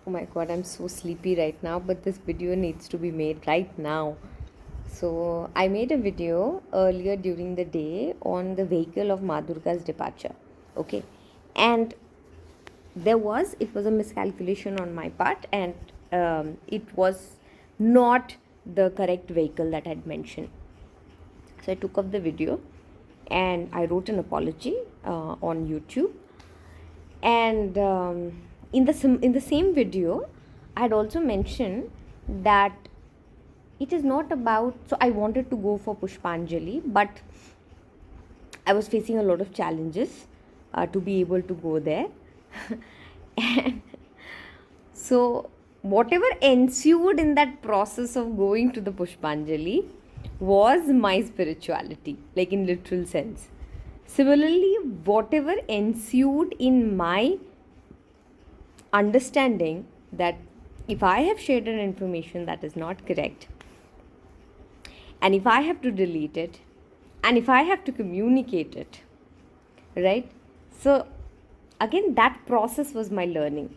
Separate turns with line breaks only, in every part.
Oh my god, I'm so sleepy right now, but this video needs to be made right now. So, I made a video earlier during the day on the vehicle of Madurga's departure. Okay, and it was a miscalculation on my part, and it was not the correct vehicle that I'd mentioned. So, I took up the video and I wrote an apology on YouTube. And in the same video, I had also mentioned that it is not about. So I wanted to go for Pushpanjali, but I was facing a lot of challenges to be able to go there. And so whatever ensued in that process of going to the Pushpanjali was my spirituality, like in literal sense. Similarly, whatever ensued in my understanding that if I have shared an information that is not correct, and if I have to delete it, and if I have to communicate it, right? So, again, that process was my learning.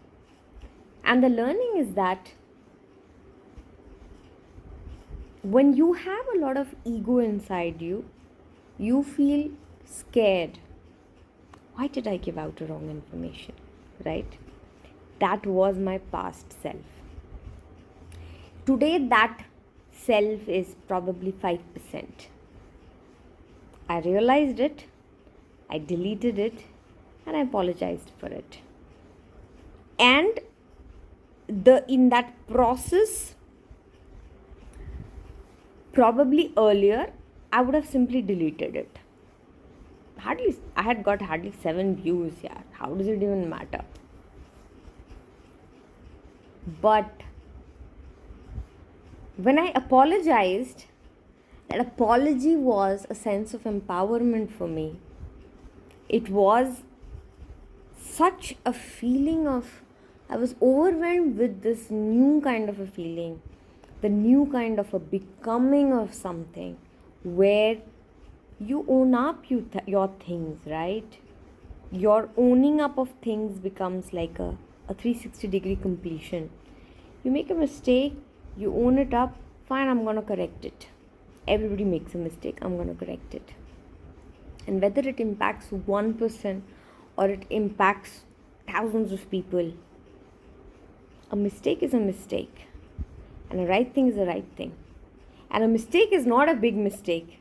And the learning is that when you have a lot of ego inside you, you feel scared. Why did I give out wrong information? Right? That was my past self. Today, that self is probably 5%. I realized it, I deleted it, and I apologized for it. And in that process, probably earlier, I would have simply deleted it. I had got hardly 7 views. Yeah, how does it even matter? But when I apologized, that apology was a sense of empowerment for me. It was such a feeling of, I was overwhelmed with this new kind of a feeling, the new kind of a becoming of something where you own up your things, right? Your owning up of things becomes like a 360-degree completion. You make a mistake, you own it up, fine, I'm going to correct it. Everybody makes a mistake, I'm going to correct it. And whether it impacts one person or it impacts thousands of people, a mistake is a mistake. And a right thing is a right thing. And a mistake is not a big mistake,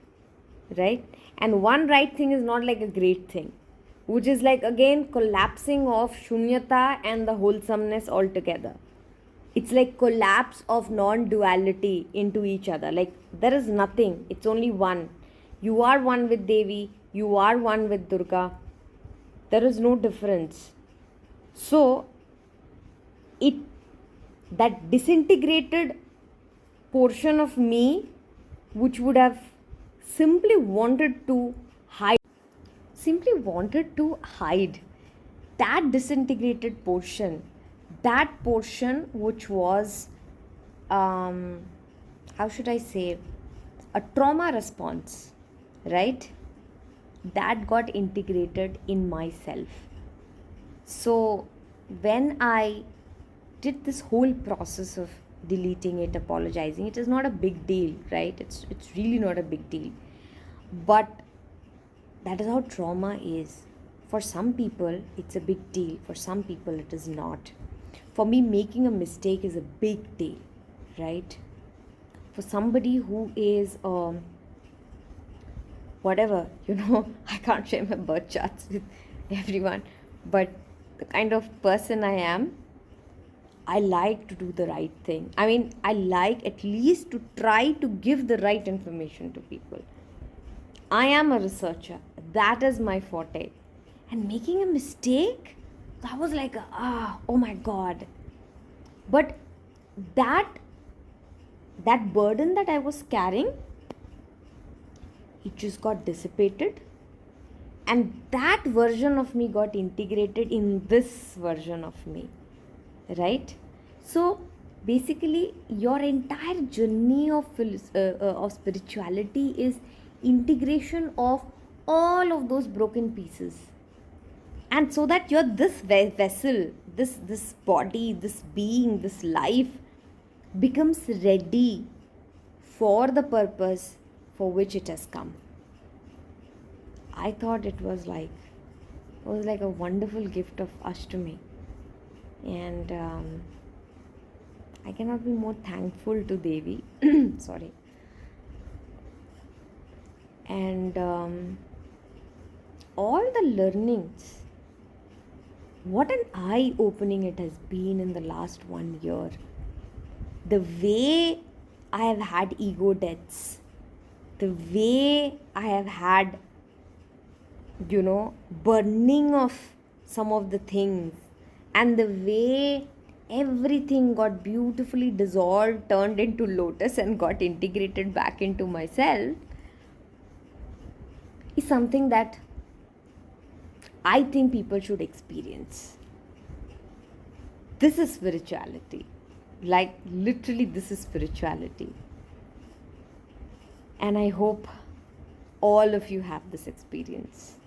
right? And one right thing is not like a great thing, which is like again collapsing of shunyata and the wholesomeness altogether. It's like collapse of non-duality into each other. Like there is nothing, it's only one. You are one with Devi, you are one with Durga. There is no difference. So, that disintegrated portion of me, which would have simply wanted to hide, that disintegrated portion, which was, how should I say, a trauma response, right? That got integrated in myself. So when I did this whole process of deleting it, apologizing, it is not a big deal, right? It's really not a big deal. But that is how trauma is. For some people, it's a big deal. For some people, it is not. For me, making a mistake is a big deal, right? For somebody who is whatever, I can't share my birth charts with everyone, but the kind of person I am, I like to do the right thing. I mean, I like at least to try to give the right information to people. I am a researcher. That is my forte. And making a mistake, that was like, oh my God. But that burden that I was carrying, it just got dissipated. And that version of me got integrated in this version of me. Right? So basically, your entire journey of spirituality is integration of all of those broken pieces. And so that you're this vessel, this body, this being, this life becomes ready for the purpose for which it has come. I thought it was like a wonderful gift of Ashtami, and I cannot be more thankful to Devi. Sorry. And all the learnings, what an eye opening it has been in the last 1 year. The way I have had ego deaths, the way I have had, burning of some of the things, and the way everything got beautifully dissolved, turned into lotus, and got integrated back into myself is something that I think people should experience. This is spirituality. Like, literally, this is spirituality. And I hope all of you have this experience.